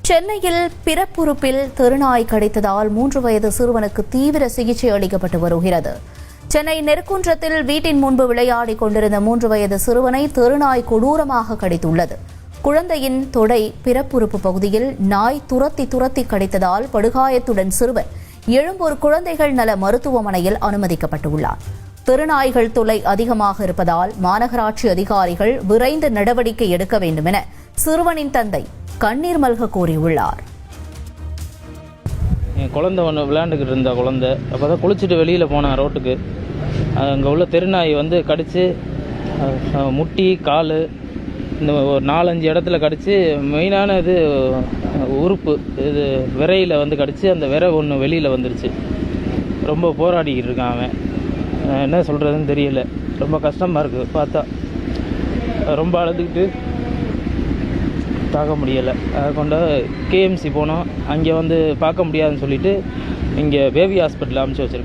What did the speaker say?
சென்னையில் பிறப்புறுப்பில் தெருநாய் கடித்ததால் 3 வயது சிறுவனுக்கு தீவிர சிகிச்சை அளிக்கப்பட்டு வருகிறது. சென்னை நெற்குன்றத்தில் வீட்டின் முன்பு விளையாடிக் கொண்டிருந்த 3 வயது சிறுவனை தெருநாய் கொடூரமாக கடித்துள்ளது. குழந்தையின் தொடை பிறப்புறுப்பு பகுதியில் நாய் துரத்தி கடித்ததால் படுகாயத்துடன் சிறுவன் எழும்பூர் குழந்தைகள் நல மருத்துவமனையில் அனுமதிக்கப்பட்டுள்ளார். தெருநாய்கள் தொல்லை அதிகமாக இருப்பதால் மாநகராட்சி அதிகாரிகள் விரைந்து நடவடிக்கை எடுக்க வேண்டும் என சிறுவனின் தந்தை கண்ணீர் மல்க கூறியுள்ளார். என் குழந்தை ஒன்று விளையாண்டுக்கிட்டு இருந்தா குழந்தை அப்போ தான் குளிச்சுட்டு வெளியில் போனேன் ரோட்டுக்கு. அங்கே உள்ள தெருநாய் வந்து கடித்து முட்டி கால் இந்த ஒரு 4-5 இடத்துல கடித்து மெயினான இது உறுப்பு இது விரையில் வந்து கடித்து அந்த விரை ஒன்று வெளியில் வந்துருச்சு. ரொம்ப போராடிக்கிட்டு இருக்கான் அவன். என்ன சொல்கிறதுன்னு தெரியல. ரொம்ப கஷ்டமாக இருக்குது பார்த்தா. ரொம்ப அழுதுகிட்டு பார்க்க முடியலை. அதை கொண்டு கேஎம்சி போனோம். அங்கே வந்து பார்க்க முடியாதுன்னு சொல்லிவிட்டு இங்கே பேபி ஹாஸ்பிட்டலில் அனுப்பிச்சி வச்சுருக்காங்க.